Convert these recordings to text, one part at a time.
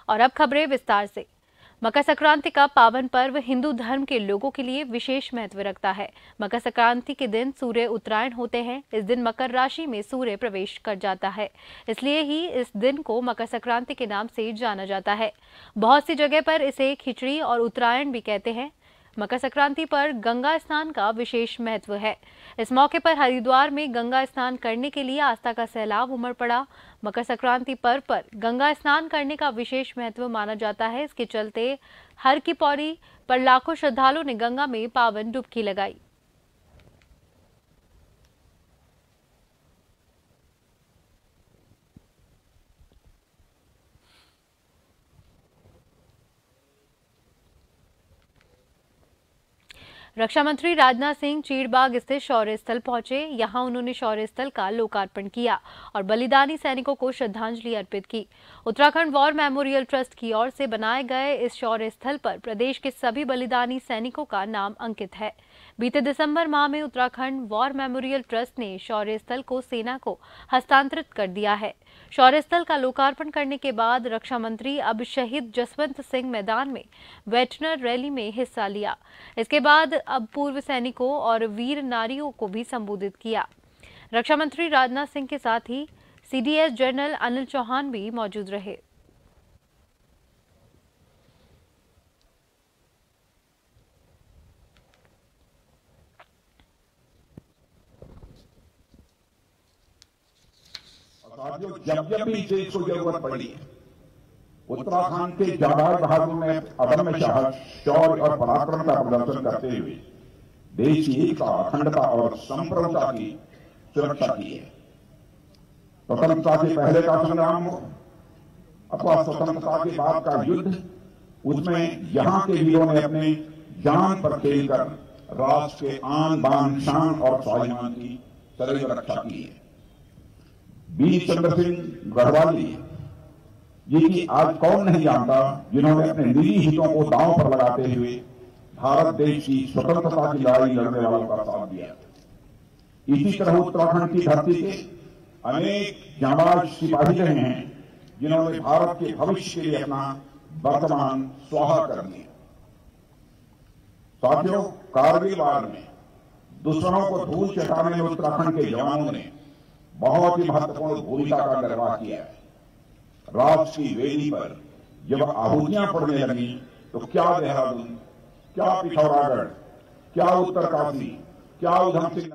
और अब खबरें विस्तार से। मकर संक्रांति का पावन पर्व हिंदू धर्म के लोगों के लिए विशेष महत्व रखता है। मकर संक्रांति के दिन सूर्य उत्तरायण होते हैं। इस दिन मकर राशि में सूर्य प्रवेश कर जाता है, इसलिए ही इस दिन को मकर संक्रांति के नाम से जाना जाता है। बहुत सी जगह पर इसे खिचड़ी और उत्तरायण भी कहते हैं। मकर संक्रांति पर गंगा स्नान का विशेष महत्व है। इस मौके पर हरिद्वार में गंगा स्नान करने के लिए आस्था का सैलाब उमड़ पड़ा। मकर संक्रांति पर्व पर गंगा स्नान करने का विशेष महत्व माना जाता है। इसके चलते हर की पौड़ी पर लाखों श्रद्धालुओं ने गंगा में पावन डुबकी लगाई। रक्षा मंत्री राजनाथ सिंह चीड़बाग स्थित शौर्य स्थल पहुंचे। यहां उन्होंने शौर्य स्थल का लोकार्पण किया और बलिदानी सैनिकों को श्रद्धांजलि अर्पित की। उत्तराखंड वॉर मेमोरियल ट्रस्ट की ओर से बनाए गए इस शौर्य स्थल पर प्रदेश के सभी बलिदानी सैनिकों का नाम अंकित है। बीते दिसंबर माह में उत्तराखंड वॉर मेमोरियल ट्रस्ट ने शौर्य स्थल को सेना को हस्तांतरित कर दिया है। शौर्य स्थल का लोकार्पण करने के बाद रक्षा मंत्री अब शहीद जसवंत सिंह मैदान में वेटरनर रैली में हिस्सा लिया। इसके बाद अब पूर्व सैनिकों और वीर नारियों को भी संबोधित किया। रक्षा मंत्री राजनाथ सिंह के साथ ही सीडीएस जनरल अनिल चौहान भी मौजूद रहे। जब जब भी देश को जरूरत पड़ी है, उत्तराखंड के जाबाज बहादुर ने अदम्य साहस, शौर्य और पराक्रम का प्रदर्शन करते हुए देश की एकता, अखंडता और संप्रभुता की सुरक्षा की है। स्वतंत्रता से पहले का संग्राम हो अथवा स्वतंत्रता के बाद का युद्ध, उसमें यहां के वीरों ने अपने जान पर खेलकर राष्ट्र के आन बान शान और स्वाभिमान की सदैव रक्षा की है। वीर चंद्र सिंह गढ़वाली जिनकी आज कौन नहीं जानता, जिन्होंने अपने निजी हितों को दांव पर लगाते हुए भारत देश की स्वतंत्रता की लड़ाई लड़ने वालों का साथ दिया। इसी तरह उत्तराखंड की धरती के अनेक जांबाज सिपाही रहे हैं, जिन्होंने भारत के भविष्य के लिए अपना वर्तमान स्वाहा कर दिया। साथियों, कारगिल वार में दुश्मनों को धूल चटाने में उत्तराखंड के जवानों ने बहुत ही महत्वपूर्ण भूमिका का निर्वाह किया है। राष्ट्र की वेदी पर जब आहुतियां पड़ने लगी तो क्या देहरादून, क्या पिथौरागढ़, क्या उत्तरकाशी, क्या उधम सिंह।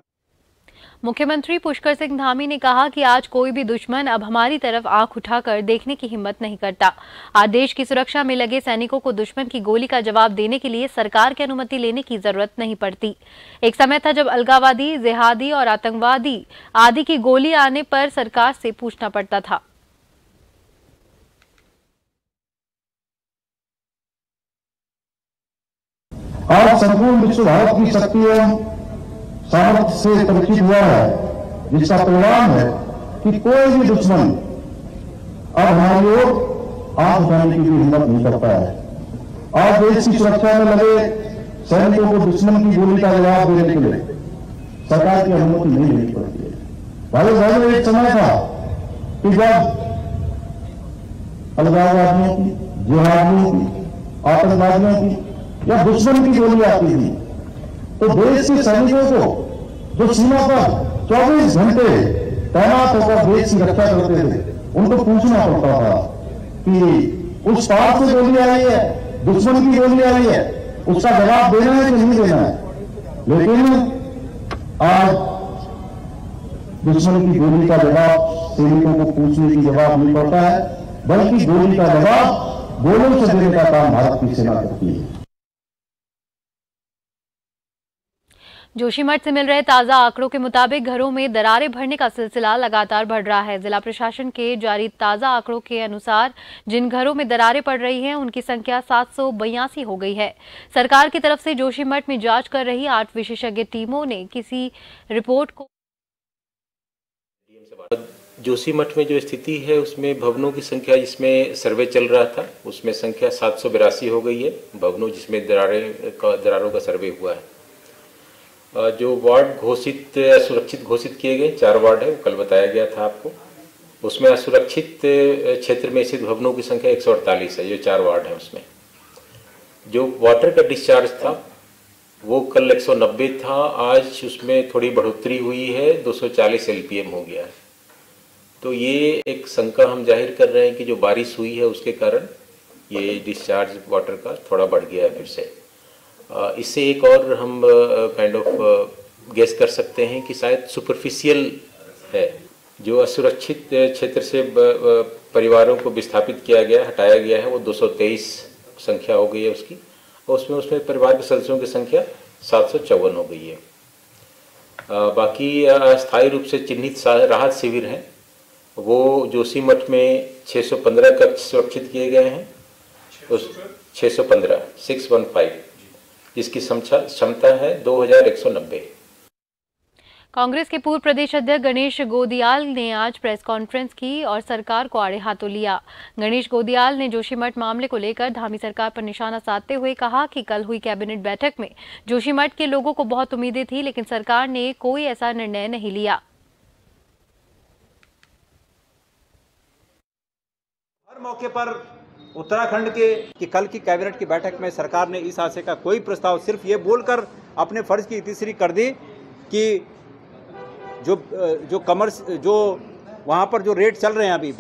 मुख्यमंत्री पुष्कर सिंह धामी ने कहा कि आज कोई भी दुश्मन अब हमारी तरफ आंख उठाकर देखने की हिम्मत नहीं करता। आज देश की सुरक्षा में लगे सैनिकों को दुश्मन की गोली का जवाब देने के लिए सरकार की अनुमति लेने की जरूरत नहीं पड़ती। एक समय था जब अलगाववादी, जिहादी और आतंकवादी आदि की गोली आने पर सरकार से पूछना पड़ता था। आज संपूर्ण विश्व भारत की शक्ति एवं सामर्थ्य से परिचित हुआ है, जिसका परिणाम है कि कोई भी दुश्मन अब हमारी ओर आंख उठाने की भी हिम्मत नहीं करता है। आज देश की सुरक्षा में लगे सैनिकों को दुश्मन की गोली का जवाब देने के लिए सरकार की अनुमति नहीं लेनी पड़ती है। भाई बहनों, एक समय था कि जब अलगाववादियों की, जिहादियों की, आतंकवादियों की या दुश्मन की गोली आती थी तो देश के सैनिकों को जो सीमा पर 24 घंटे तैनात होकर देश की रक्षा करते थे, उनको पूछना पड़ता था कि उस पार से गोली आई है, दुश्मन की गोली आई है, उसका जवाब देना है कि नहीं देना है। लेकिन आज दुश्मन की गोली का जवाब सैनिकों को पूछने की जवाब नहीं पड़ता है, बल्कि गोली का जवाब गोलों से देने का काम भारत की सेना करती है। जोशीमठ से मिल रहे ताजा आंकड़ों के मुताबिक घरों में दरारें भरने का सिलसिला लगातार बढ़ रहा है। जिला प्रशासन के जारी ताजा आंकड़ों के अनुसार जिन घरों में दरारें पड़ रही हैं, उनकी संख्या 782 हो गई है। सरकार की तरफ से जोशीमठ में जांच कर रही 8 विशेषज्ञ टीमों ने किसी रिपोर्ट को जोशीमठ में जो स्थिति है उसमें भवनों की संख्या, जिसमें सर्वे चल रहा था उसमें संख्या 782 हो गई है भवनों जिसमें दरारों का सर्वे हुआ है। जो वार्ड घोषित सुरक्षित घोषित किए गए 4 वार्ड है, वो कल बताया गया था आपको। उसमें असुरक्षित क्षेत्र में स्थित भवनों की संख्या 148 है, जो 4 वार्ड है। उसमें जो वाटर का डिस्चार्ज था वो कल 190 था, आज उसमें थोड़ी बढ़ोतरी हुई है, 240 LPM हो गया है। तो ये एक शंका हम जाहिर कर रहे हैं कि जो बारिश हुई है उसके कारण ये डिस्चार्ज वाटर का थोड़ा बढ़ गया है फिर से। इससे एक और हम काइंड ऑफ गेस कर सकते हैं कि शायद सुपरफिशियल है। जो असुरक्षित क्षेत्र से परिवारों को विस्थापित किया गया, हटाया गया है, वो 223 संख्या हो गई है उसकी, और उसमें परिवार के सदस्यों की संख्या 754 हो गई है। बाकी अस्थायी रूप से चिन्हित राहत शिविर हैं, वो जोशीमठ में 615 कक्ष सुरक्षित किए गए हैं, उस 615 जिसकी क्षमता है 2190। कांग्रेस के पूर्व प्रदेश अध्यक्ष गणेश गोदियाल ने आज प्रेस कॉन्फ्रेंस की और सरकार को आड़े हाथों लिया। गणेश गोदियाल ने जोशीमठ मामले को लेकर धामी सरकार पर निशाना साधते हुए कहा कि कल हुई कैबिनेट बैठक में जोशीमठ के लोगों को बहुत उम्मीदें थी, लेकिन सरकार ने कोई ऐसा निर्णय नहीं लिया। हर मौके पर उत्तराखंड के कल की कैबिनेट की बैठक में सरकार ने इस आशय का कोई प्रस्ताव, सिर्फ ये बोलकर अपने फर्ज की तीसरी कर दी कि जो वहाँ पर जो रेट चल रहे हैं, अभी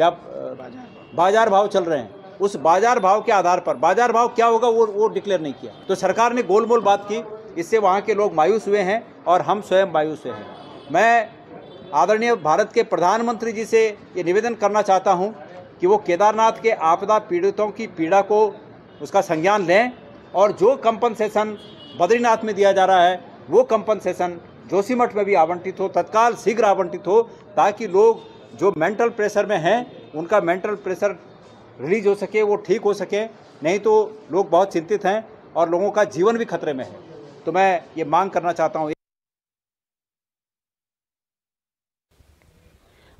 बाजार भाव चल रहे हैं, उस बाजार भाव के आधार पर बाजार भाव क्या होगा वो डिक्लेयर नहीं किया। तो सरकार ने गोलमोल बात की, इससे वहाँ के लोग मायूस हुए हैं और हम स्वयं मायूस हुए हैं। मैं आदरणीय भारत के प्रधानमंत्री जी से ये निवेदन करना चाहता हूँ कि वो केदारनाथ के आपदा पीड़ितों की पीड़ा को उसका संज्ञान लें, और जो कंपनसेशन बद्रीनाथ में दिया जा रहा है वो कंपनसेशन जोशीमठ में भी आवंटित हो, तत्काल शीघ्र आवंटित हो, ताकि लोग जो मेंटल प्रेशर में हैं उनका मेंटल प्रेशर रिलीज हो सके, वो ठीक हो सके। नहीं तो लोग बहुत चिंतित हैं और लोगों का जीवन भी खतरे में है। तो मैं ये मांग करना चाहता हूँ।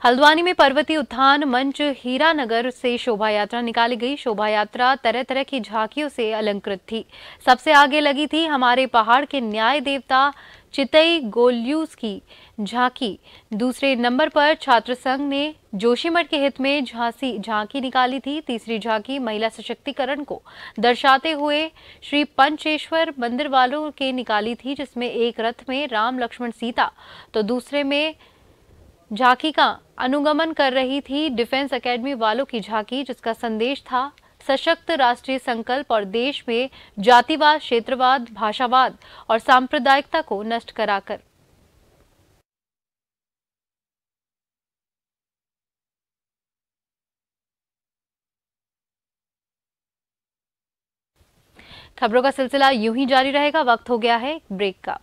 हल्द्वानी में पर्वतीय उत्थान मंच हीरानगर से शोभा यात्रा निकाली गई। शोभा यात्रा तरह तरह की झांकियों से अलंकृत थी। सबसे आगे लगी थी हमारे पहाड़ के न्याय देवता चितई गोल्यूस की झांकी। दूसरे नंबर पर छात्र संघ ने जोशीमठ के हित में झांकी निकाली थी। तीसरी झांकी महिला सशक्तिकरण को दर्शाते हुए श्री पंचेश्वर मंदिर वालों के निकाली थी, जिसमें एक रथ में राम लक्ष्मण सीता तो दूसरे में झांकी का अनुगमन कर रही थी डिफेंस एकेडमी वालों की झांकी, जिसका संदेश था सशक्त राष्ट्रीय संकल्प और देश में जातिवाद, क्षेत्रवाद, भाषावाद और सांप्रदायिकता को नष्ट कराकर। खबरों का सिलसिला यूं ही जारी रहेगा। वक्त हो गया है ब्रेक का।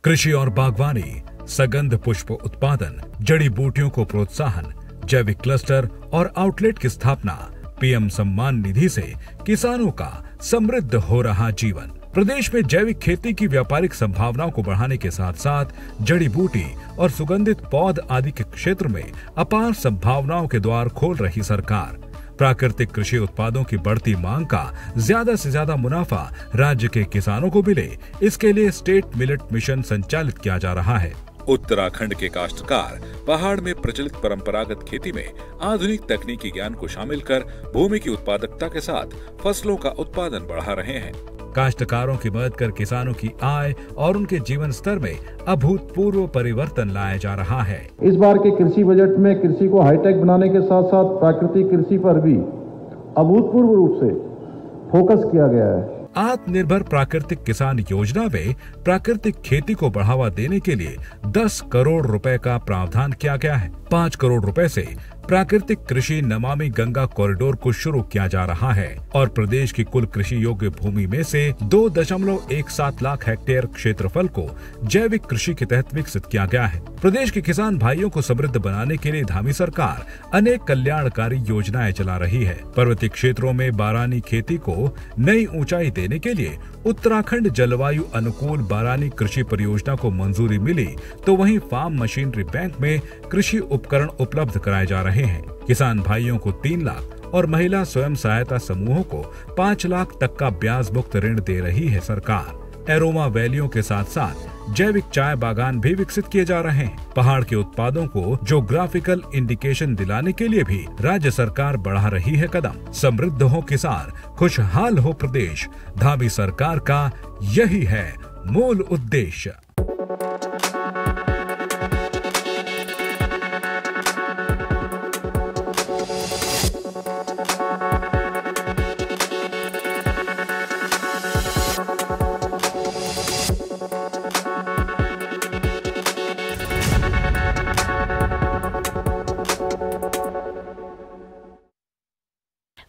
कृषि और बागवानी, सगंध पुष्प उत्पादन, जड़ी बूटियों को प्रोत्साहन, जैविक क्लस्टर और आउटलेट की स्थापना, पीएम सम्मान निधि से किसानों का समृद्ध हो रहा जीवन। प्रदेश में जैविक खेती की व्यापारिक संभावनाओं को बढ़ाने के साथ साथ जड़ी बूटी और सुगंधित पौध आदि के क्षेत्र में अपार संभावनाओं के द्वार खोल रही सरकार। प्राकृतिक कृषि उत्पादों की बढ़ती मांग का ज्यादा से ज्यादा मुनाफा राज्य के किसानों को मिले, इसके लिए स्टेट मिलेट मिशन संचालित किया जा रहा है। उत्तराखंड के काश्तकार पहाड़ में प्रचलित परंपरागत खेती में आधुनिक तकनीकी ज्ञान को शामिल कर भूमि की उत्पादकता के साथ फसलों का उत्पादन बढ़ा रहे हैं। काश्तकारों की मदद कर किसानों की आय और उनके जीवन स्तर में अभूतपूर्व परिवर्तन लाया जा रहा है। इस बार के कृषि बजट में कृषि को हाईटेक बनाने के साथ साथ प्राकृतिक कृषि पर भी अभूतपूर्व रूप से फोकस किया गया है। आत्मनिर्भर प्राकृतिक किसान योजना में प्राकृतिक खेती को बढ़ावा देने के लिए 10 करोड़ रुपए का प्रावधान किया गया है। 5 करोड़ रुपए से प्राकृतिक कृषि नमामि गंगा कॉरिडोर को शुरू किया जा रहा है और प्रदेश की कुल कृषि योग्य भूमि में से 2.17 लाख हेक्टेयर क्षेत्रफल को जैविक कृषि के तहत विकसित किया गया है। प्रदेश के किसान भाइयों को समृद्ध बनाने के लिए धामी सरकार अनेक कल्याणकारी योजनाएं चला रही है। पर्वतीय क्षेत्रों में बारानी खेती को नई ऊंचाई देने के लिए उत्तराखंड जलवायु अनुकूल बारानी कृषि परियोजना को मंजूरी मिली, तो वहीं फार्म मशीनरी बैंक में कृषि उपकरण उपलब्ध कराए जा रहे हैं। किसान भाइयों को 3 लाख और महिला स्वयं सहायता समूहों को 5 लाख तक का ब्याज मुक्त ऋण दे रही है सरकार। एरोमा वैलियों के साथ साथ जैविक चाय बागान भी विकसित किए जा रहे हैं। पहाड़ के उत्पादों को ज्योग्राफिकल इंडिकेशन दिलाने के लिए भी राज्य सरकार बढ़ा रही है कदम। समृद्ध हो किसान, खुशहाल हो प्रदेश, धामी सरकार का यही है मूल उद्देश्य।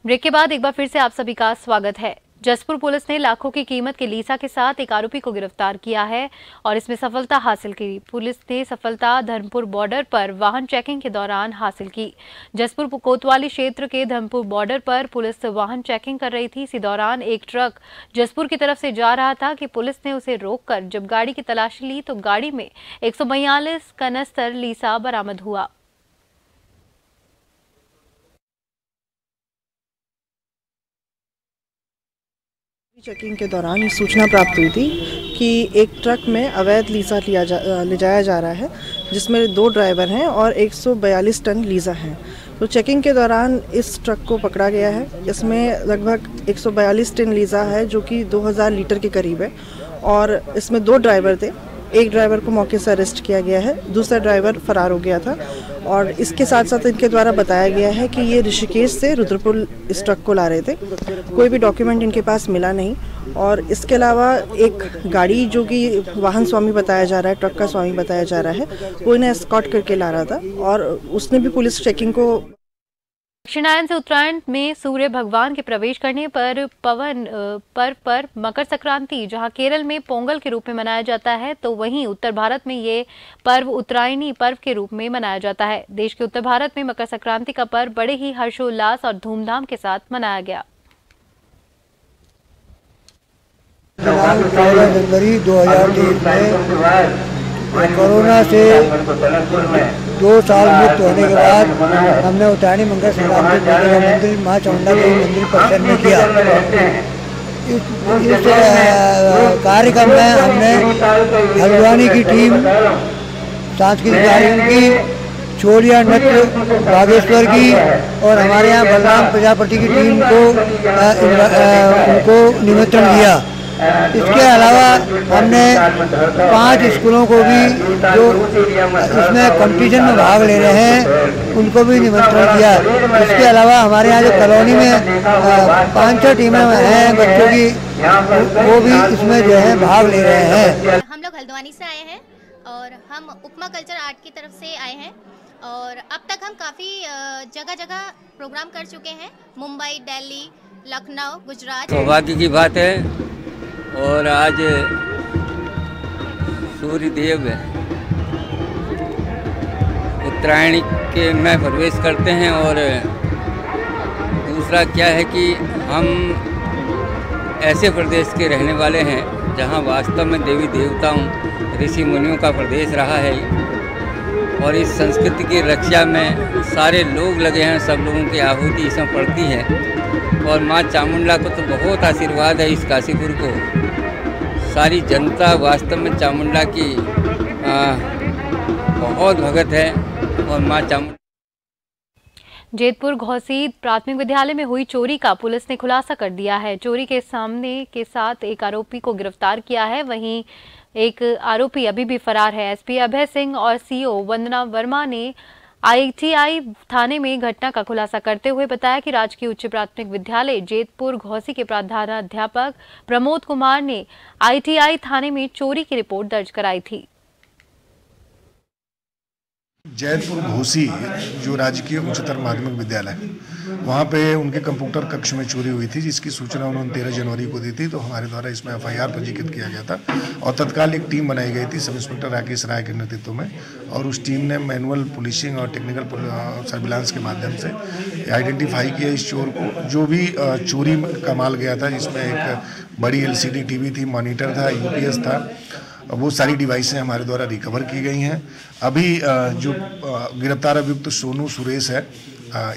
ब्रेक के बाद एक बार फिर से आप सभी का स्वागत है। जसपुर पुलिस ने लाखों की कीमत के लीसा के साथ एक आरोपी को गिरफ्तार किया है और इसमें सफलता हासिल की। पुलिस ने सफलता धर्मपुर बॉर्डर पर वाहन चेकिंग के दौरान हासिल की। जसपुर कोतवाली क्षेत्र के धर्मपुर बॉर्डर पर पुलिस वाहन चेकिंग कर रही थी। इसी दौरान एक ट्रक जसपुर की तरफ से जा रहा था कि पुलिस ने उसे रोककर जब गाड़ी की तलाशी ली तो गाड़ी में 142 कनस्तर लीसा बरामद हुआ। चेकिंग के दौरान सूचना प्राप्त हुई थी कि एक ट्रक में अवैध लीसा ले जाया जा रहा है, जिसमें 2 ड्राइवर हैं और 142 टन लीसा है। तो चेकिंग के दौरान इस ट्रक को पकड़ा गया है। इसमें लगभग 142 टन लीसा है, जो कि 2000 लीटर के करीब है और इसमें 2 ड्राइवर थे। एक ड्राइवर को मौके से अरेस्ट किया गया है, दूसरा ड्राइवर फरार हो गया था और इसके साथ साथ इनके द्वारा बताया गया है कि ये ऋषिकेश से रुद्रपुर इस ट्रक को ला रहे थे। कोई भी डॉक्यूमेंट इनके पास मिला नहीं और इसके अलावा एक गाड़ी जो कि वाहन स्वामी बताया जा रहा है, ट्रक का स्वामी बताया जा रहा है, वो इन्हें एस्कॉर्ट करके ला रहा था और उसने भी पुलिस चेकिंग को। दक्षिणायन से उत्तरायण में सूर्य भगवान के प्रवेश करने पर पवन पर्व पर मकर संक्रांति जहां केरल में पोंगल के रूप में मनाया जाता है, तो वहीं उत्तर भारत में ये पर्व उत्तरायणी पर्व के रूप में मनाया जाता है। देश के उत्तर भारत में मकर संक्रांति का पर्व बड़े ही हर्षोल्लास और धूमधाम के साथ मनाया गया। 14 जनवरी 2023 में कोरोना से 2 साल मुक्त होने के बाद हमने उत्तरायणी मकर संक्रांति मंदिर माँ चामुंडा देवी मंदिर परिसर में किया। इस कार्यक्रम में हमने हल्द्वानी की टीम, सांस्कृतिक कार्यक्रम की, छोड़िया नृत्य बागेश्वर की और हमारे यहाँ बलराम प्रजापति की टीम को उनको निमंत्रण दिया। इसके अलावा हमने 5 स्कूलों को भी जो इसमें कंपटीशन में भाग ले रहे हैं उनको भी निमंत्रण दिया। इसके अलावा हमारे यहाँ जो कॉलोनी में 5-6 टीमें हैं बच्चों की, वो भी इसमें जो है भाग ले रहे हैं। हम लोग हल्द्वानी से आए हैं और हम उपमा कल्चर आर्ट की तरफ से आए हैं और अब तक हम काफ़ी जगह जगह प्रोग्राम कर चुके हैं, मुंबई, दिल्ली, लखनऊ, गुजरात। सौभाग्य की बात है और आज सूर्य देव उत्तरायण के में प्रवेश करते हैं और दूसरा क्या है कि हम ऐसे प्रदेश के रहने वाले हैं जहां वास्तव में देवी देवताओं, ऋषि मुनियों का प्रदेश रहा है और इस संस्कृति की रक्षा में सारे लोग लगे हैं। सब लोगों की आहुति इसमें पड़ती है और माँ चामुंडा को तो बहुत आशीर्वाद है। इस काशीपुर को सारी जनता वास्तव में चामुंडा की बहुत भगत है और माँ चामुंडा। जेतपुर घोसी प्राथमिक विद्यालय में हुई चोरी का पुलिस ने खुलासा कर दिया है। चोरी के सामने के साथ एक आरोपी को गिरफ्तार किया है, वहीं एक आरोपी अभी भी फरार है। एसपी अभय सिंह और सीओ वंदना वर्मा ने ITI थाने में घटना का खुलासा करते हुए बताया कि राजकीय उच्च प्राथमिक विद्यालय जेतपुर घोसी के प्रधानाध्यापक प्रमोद कुमार ने ITI थाने में चोरी की रिपोर्ट दर्ज कराई थी। जैतपुर घोसी जो राजकीय उच्चतर माध्यमिक विद्यालय, वहाँ पे उनके कंप्यूटर कक्ष में चोरी हुई थी, जिसकी सूचना उन्होंने 13 जनवरी को दी थी। तो हमारे द्वारा इसमें FIR पंजीकृत किया गया था और तत्काल एक टीम बनाई गई थी सब इंस्पेक्टर राकेश राय के नेतृत्व में, और उस टीम ने मैनुअल पुलिसिंग और टेक्निकल सर्विलांस के माध्यम से आइडेंटिफाई किया इस चोर को। जो भी चोरी का माल गया था, जिसमें एक बड़ी LCD TV थी, मॉनिटर था, UPS था, वो सारी डिवाइसें हमारे द्वारा रिकवर की गई हैं। अभी जो गिरफ्तार अभियुक्त सोनू सुरेश है,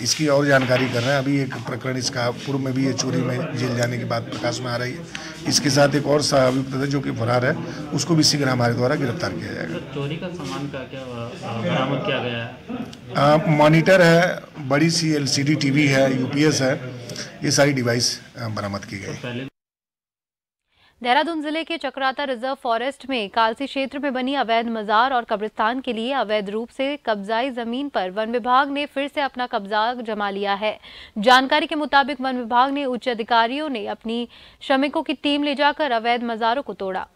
इसकी और जानकारी कर रहे हैं। अभी एक प्रकरण इसका पूर्व में भी ये चोरी में जेल जाने के बाद प्रकाश में आ रही है। इसके साथ एक और अभियुक्त है जो कि फरार है, उसको भी शीघ्र हमारे द्वारा गिरफ्तार किया जाएगा। चोरी का सामान का क्या बरामद किया गया है? मॉनिटर है, बड़ी सी LCD TV है, UPS है, ये सारी डिवाइस बरामद की गई। देहरादून जिले के चक्राता रिजर्व फॉरेस्ट में कालसी क्षेत्र में बनी अवैध मजार और कब्रिस्तान के लिए अवैध रूप से कब्जाई जमीन पर वन विभाग ने फिर से अपना कब्जा जमा लिया है। जानकारी के मुताबिक वन विभाग ने उच्च अधिकारियों ने अपनी श्रमिकों की टीम ले जाकर अवैध मजारों को तोड़ा।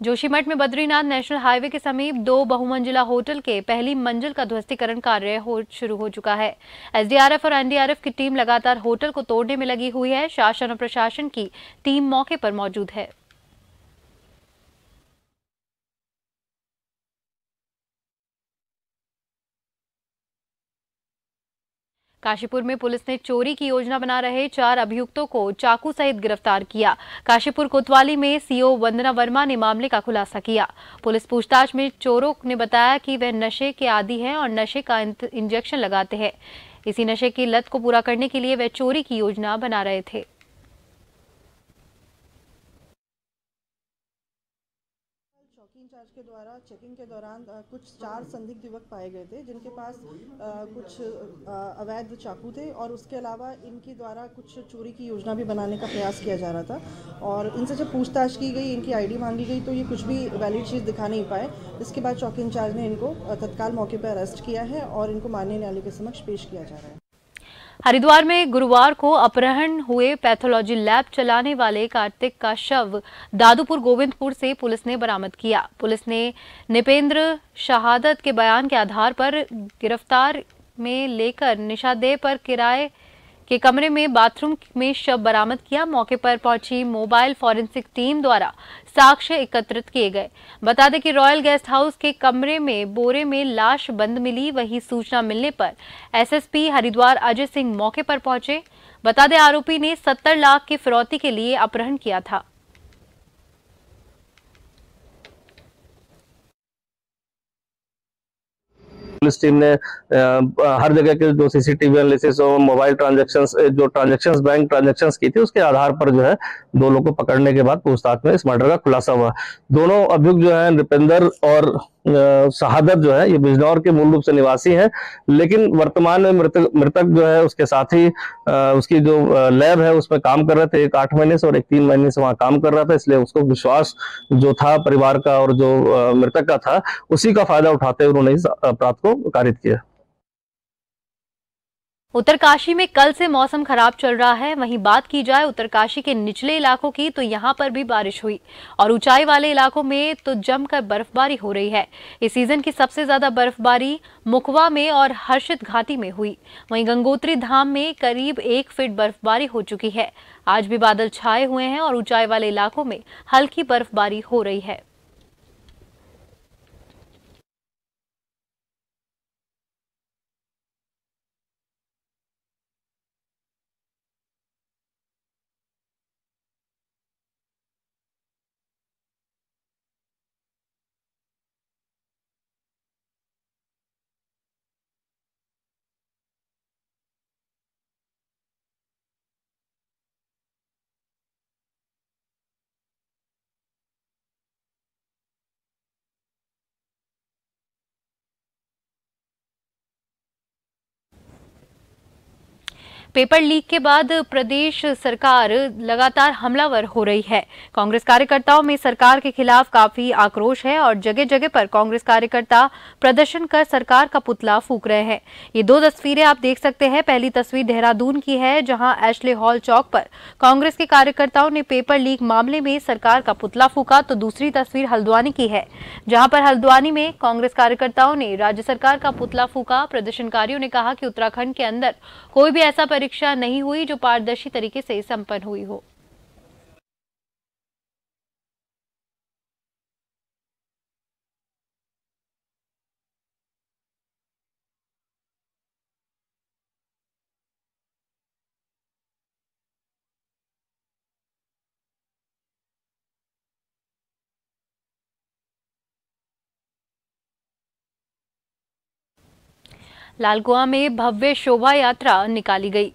जोशीमठ में बद्रीनाथ नेशनल हाईवे के समीप 2 बहुमंजिला होटल के पहली मंजिल का ध्वस्तीकरण कार्य शुरू हो चुका है। SDRF और NDRF की टीम लगातार होटल को तोड़ने में लगी हुई है। शासन और प्रशासन की टीम मौके पर मौजूद है। काशीपुर में पुलिस ने चोरी की योजना बना रहे 4 अभियुक्तों को चाकू सहित गिरफ्तार किया। काशीपुर कोतवाली में CO वंदना वर्मा ने मामले का खुलासा किया। पुलिस पूछताछ में चोरों ने बताया कि वह नशे के आदी हैं और नशे का इंजेक्शन लगाते हैं। इसी नशे की लत को पूरा करने के लिए वह चोरी की योजना बना रहे थे। इंचार्ज के द्वारा चेकिंग के दौरान कुछ 4 संदिग्ध युवक पाए गए थे, जिनके पास कुछ अवैध चाकू थे और उसके अलावा इनके द्वारा कुछ चोरी की योजना भी बनाने का प्रयास किया जा रहा था। और इनसे जब पूछताछ की गई, इनकी ID मांगी गई, तो ये कुछ भी वैलिड चीज़ दिखा नहीं पाए। इसके बाद चौकी इंचार्ज ने इनको तत्काल मौके पर अरेस्ट किया है और इनको माननीय न्यायालय के समक्ष पेश किया जा रहा है। हरिद्वार में गुरुवार को अपहरण हुए पैथोलॉजी लैब चलाने वाले कार्तिक का शव दादूपुर गोविंदपुर से पुलिस ने बरामद किया। पुलिस ने निपेंद्र शहादत के बयान के आधार पर गिरफ्तार में लेकर निशादेह पर किराए के कमरे में बाथरूम में शव बरामद किया। मौके पर पहुंची मोबाइल फॉरेंसिक टीम द्वारा साक्ष्य एकत्रित किए गए। बता दें कि रॉयल गेस्ट हाउस के कमरे में बोरे में लाश बंद मिली। वही सूचना मिलने पर SSP हरिद्वार अजय सिंह मौके पर पहुंचे। बता दें आरोपी ने 70 लाख की फिरौती के लिए अपहरण किया था। पुलिस टीम ने हर जगह के जो CCTV एनालिसिस और मोबाइल ट्रांजैक्शंस बैंक ट्रांजैक्शंस की थी, उसके आधार पर जो है 2 लोगों को पकड़ने के बाद पूछताछ में इस मर्डर का खुलासा हुआ। दोनों अभियुक्त जो है नृपेंद्र और शहादत जो है, ये बिजनौर के मूल रूप से निवासी हैं, लेकिन वर्तमान में मृतक जो है उसके साथी उसकी जो लैब है उसमें काम कर रहे थे। एक 8 महीने से और एक 3 महीने से वहां काम कर रहा था, इसलिए उसको विश्वास जो था परिवार का और जो मृतक का था, उसी का फायदा उठाते हुए उन्होंने इस अपराध को कारित किया। उत्तरकाशी में कल से मौसम खराब चल रहा है। वहीं बात की जाए उत्तरकाशी के निचले इलाकों की, तो यहां पर भी बारिश हुई और ऊंचाई वाले इलाकों में तो जमकर बर्फबारी हो रही है। इस सीजन की सबसे ज्यादा बर्फबारी मुखवा में और हर्षित घाटी में हुई। वहीं गंगोत्री धाम में करीब 1 फीट बर्फबारी हो चुकी है। आज भी बादल छाए हुए हैं और ऊंचाई वाले इलाकों में हल्की बर्फबारी हो रही है। पेपर लीक के बाद प्रदेश सरकार लगातार हमलावर हो रही है। कांग्रेस कार्यकर्ताओं में सरकार के खिलाफ काफी आक्रोश है और जगह जगह पर कांग्रेस कार्यकर्ता प्रदर्शन कर सरकार का पुतला फूंक रहे हैं। ये दो तस्वीरें आप देख सकते हैं। पहली तस्वीर देहरादून की है, जहां एशले हॉल चौक पर कांग्रेस के कार्यकर्ताओं ने पेपर लीक मामले में सरकार का पुतला फूंका। तो दूसरी तस्वीर हल्द्वानी की है, जहां पर हल्द्वानी में कांग्रेस कार्यकर्ताओं ने राज्य सरकार का पुतला फूंका। प्रदर्शनकारियों ने कहा कि उत्तराखंड के अंदर कोई भी ऐसा परीक्षा नहीं हुई जो पारदर्शी तरीके से संपन्न हुई हो। लालकुआं में भव्य शोभा यात्रा निकाली गई।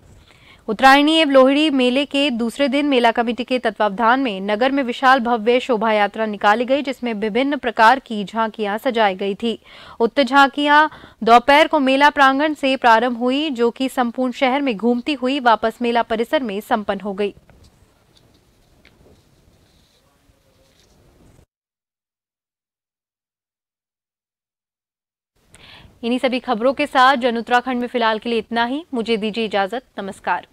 उत्तरायणी एवं लोहड़ी मेले के दूसरे दिन मेला कमेटी के तत्वावधान में नगर में विशाल भव्य शोभा यात्रा निकाली गई, जिसमें विभिन्न प्रकार की झांकियां सजाई गई थी। उक्त झांकियां दोपहर को मेला प्रांगण से प्रारंभ हुई, जो कि संपूर्ण शहर में घूमती हुई वापस मेला परिसर में संपन्न हो गई। इन्हीं सभी खबरों के साथ जन उत्तराखंड में फिलहाल के लिए इतना ही। मुझे दीजिए इजाजत। नमस्कार।